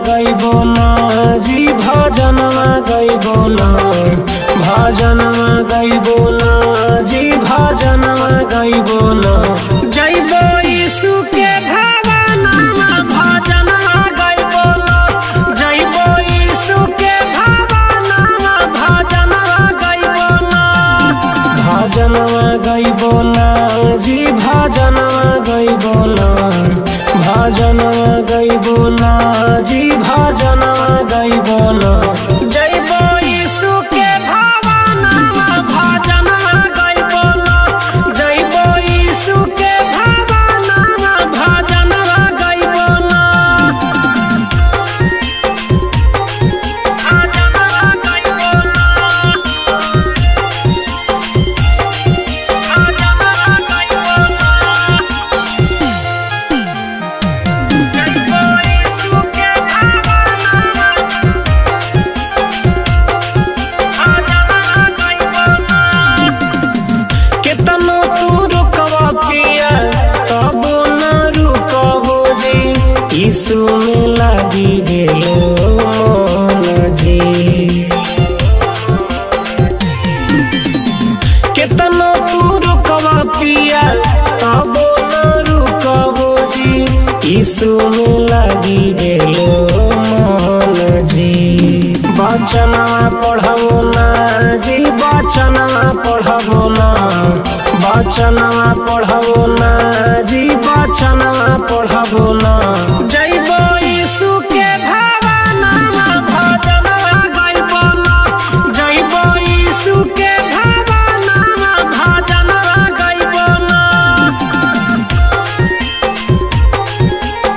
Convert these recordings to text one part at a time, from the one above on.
गईबो ना जी भजनवा गईबो ना भजनवा गईबो ना जी भजनवा गईबो ना जइबो यीशु के भवनवा भजनवा गईबो ना जइबो यीशु के भवनवा भजनवा गईबो ना भजनवा गईबो ना जी भजनवा गईबो ना भजनवा गईबो ना जी भजनवा गईबो ना जइबो यीशु के भवनवा भजनवा गईबो ना जइबो यीशु के भवनवा भजनवा गईबो ना भजनवा गईबो ना भजनवा गईबो ना यीशु में लागी गेलो मन जी केतनो तू रुकवा पिया तबो न रुकबो जी यीशु में लागी गेलो मन जी वचनवा पढ़बो ना जी वचनवा पढ़बो ना वचनवा पढ़बो ना जी वचनवा पढ़बो ना जइबो यीशु के भवनवा भजनवा गईबो ना जइबो यीशु के भवनवा भजनवा गईबो ना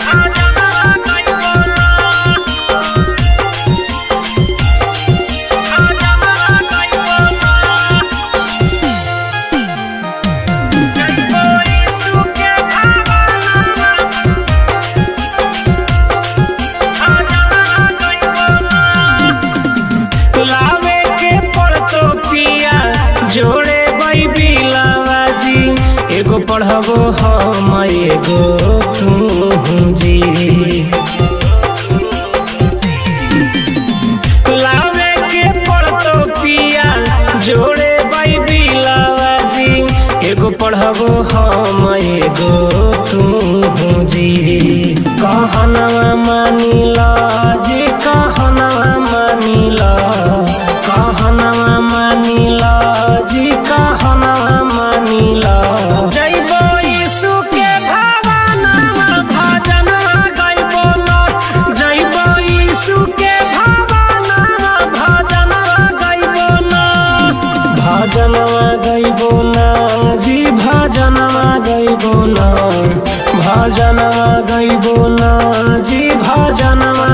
भजनवा गईबो ना भजनवा गईबो ना जइबो यीशु के भवनवा लावे के पड़तो पिया जोड़े बाइबिलवा जी एगो पढ़बो हम एगो तू जी लावे के पड़तो पिया जोड़े बाइबिलवा जी एगो पढ़बो हम एगो तू जी कहनवा मानिला जी कहनवा मानिला कहनवा मानिला जी कहनवा मानिला जइबो यीशु के भवनवा भजनवा गईबो ना जइबो यीशु के भवनवा भजनवा गईबो ना भजनवा गईबो ना जी भजनवा गईबो ना भजनवा गईबो ना जी भजनवा